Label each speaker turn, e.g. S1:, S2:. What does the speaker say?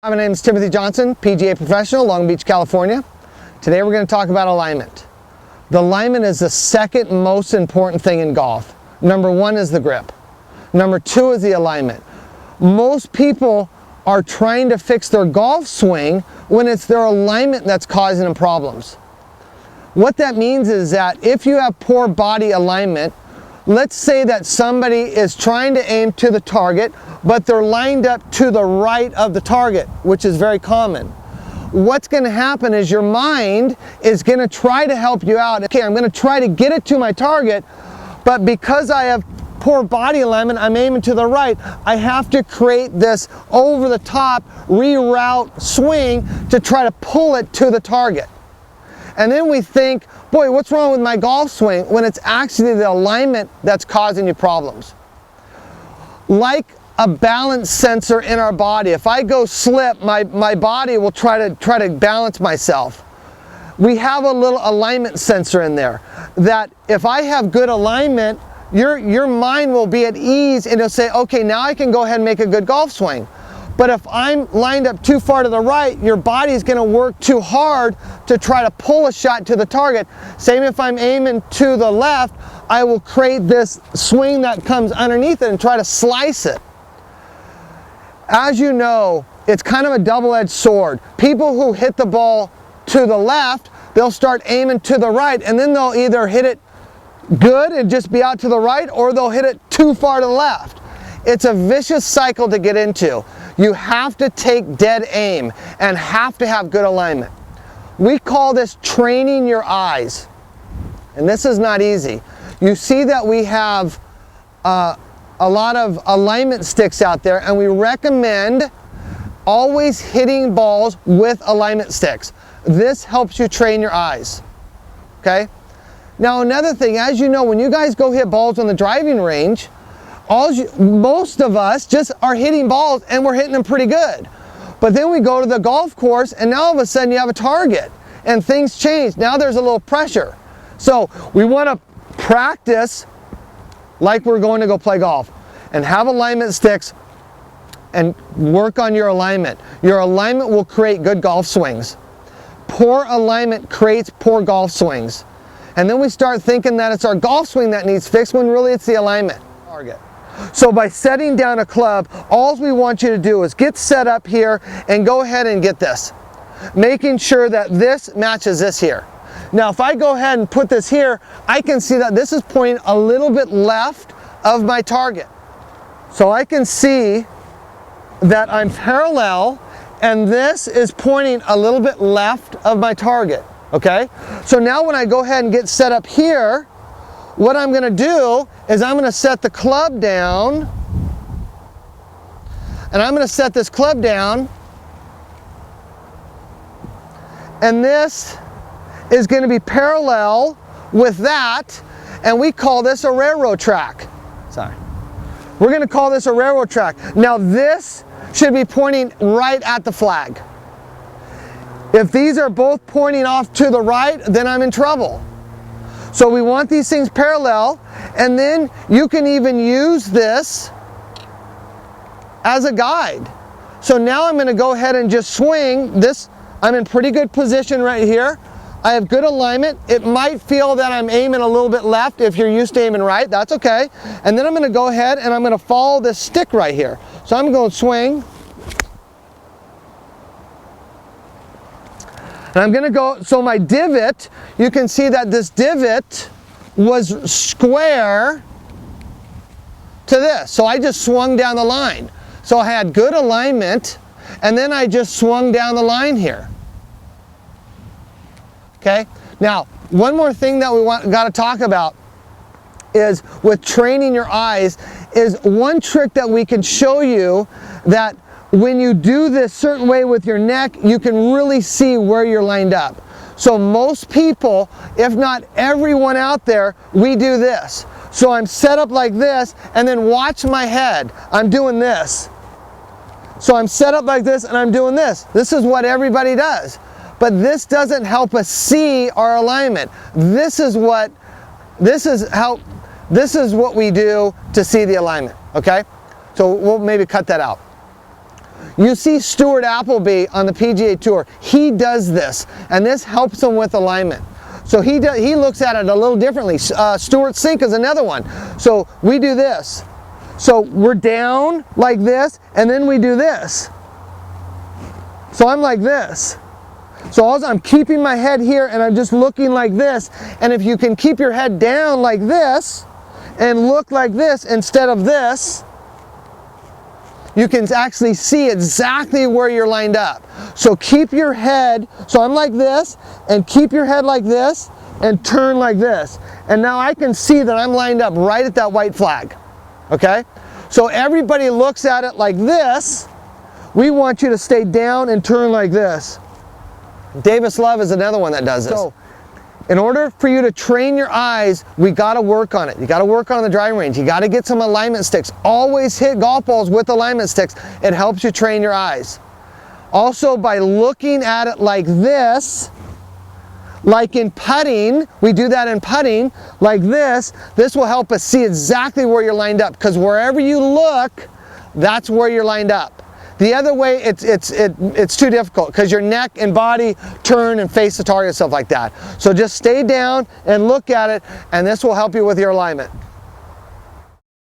S1: My name is Timothy Johnson, PGA professional, Long Beach, California. Today we're going to talk about alignment. The alignment is the second most important thing in golf. Number one is the grip. Number two is the alignment. Most people are trying to fix their golf swing when it's their alignment that's causing them problems. What that means is that if you have poor body alignment, let's say that somebody is trying to aim to the target, but they're lined up to the right of the target, which is very common. What's going to happen is your mind is going to try to help you out. Okay, I'm going to try to get it to my target, but because I have poor body alignment, I'm aiming to the right. I have to create this over the top reroute swing to try to pull it to the target. And then we think, boy, what's wrong with my golf swing, when it's actually the alignment that's causing you problems. Like a balance sensor in our body, if I go slip, my body will try to balance myself. We have a little alignment sensor in there that if I have good alignment, your mind will be at ease and it'll say, okay, now I can go ahead and make a good golf swing. But if I'm lined up too far to the right, your body is going to work too hard to try to pull a shot to the target. Same if I'm aiming to the left, I will create this swing that comes underneath it and try to slice it. As you know, it's kind of a double-edged sword. People who hit the ball to the left, they'll start aiming to the right, and then they'll either hit it good and just be out to the right, or they'll hit it too far to the left. It's a vicious cycle to get into. You have to take dead aim and have to have good alignment. We call this training your eyes. And this is not easy. You see that we have a lot of alignment sticks out there, and we recommend always hitting balls with alignment sticks. This helps you train your eyes. Okay? Now another thing, as you know, when you guys go hit balls on the driving range, most of us just are hitting balls and we're hitting them pretty good. But then we go to the golf course and now all of a sudden you have a target and things change. Now there's a little pressure. So we want to practice like we're going to go play golf and have alignment sticks and work on your alignment. Your alignment will create good golf swings. Poor alignment creates poor golf swings. And then we start thinking that it's our golf swing that needs fixed when really it's the alignment. Target. So by setting down a club, all we want you to do is get set up here and go ahead and get this. Making sure that this matches this here. Now if I go ahead and put this here, I can see that this is pointing a little bit left of my target. So I can see that I'm parallel and this is pointing a little bit left of my target. Okay? So now when I go ahead and get set up here, what I'm going to do is I'm going to set the club down, and I'm going to set this club down, and this is going to be parallel with that, and we call this a railroad track. Sorry. We're going to call this a railroad track. Now this should be pointing right at the flag. If these are both pointing off to the right, then I'm in trouble. So we want these things parallel, and then you can even use this as a guide. So now I'm going to go ahead and just swing this. I'm in pretty good position right here. I have good alignment. It might feel that I'm aiming a little bit left if you're used to aiming right. That's okay. And then I'm going to go ahead and I'm going to follow this stick right here. So I'm going to swing. And I'm going to go, so my divot, you can see that this divot was square to this. So I just swung down the line. So I had good alignment, and then I just swung down the line here. Okay? Now, one more thing that we got to talk about is with training your eyes is one trick that we can show you that when you do this certain way with your neck, you can really see where you're lined up. So most people, if not everyone out there, we do this. So I'm set up like this, and then watch my head. I'm doing this. So I'm set up like this and I'm doing this. This is what everybody does. But this doesn't help us see our alignment. This is what we do to see the alignment, okay? So we'll maybe cut that out. You see Stuart Appleby on the PGA Tour. He does this, and this helps him with alignment. So he looks at it a little differently. Stuart Sink is another one. So we do this. So we're down like this, and then we do this. So I'm like this. So also I'm keeping my head here, and I'm just looking like this. And if you can keep your head down like this, and look like this instead of this, you can actually see exactly where you're lined up. So keep your head, so I'm like this, and keep your head like this, and turn like this. And now I can see that I'm lined up right at that white flag, okay? So everybody looks at it like this. We want you to stay down and turn like this. Davis Love is another one that does this. So, in order for you to train your eyes, we got to work on it. You got to work on the driving range. You got to get some alignment sticks. Always hit golf balls with alignment sticks. It helps you train your eyes. Also, by looking at it like this, like in putting, we do that in putting, like this will help us see exactly where you're lined up, because wherever you look, that's where you're lined up. The other way, it's too difficult, because your neck and body turn and face the target, stuff like that. So just stay down and look at it, and this will help you with your alignment.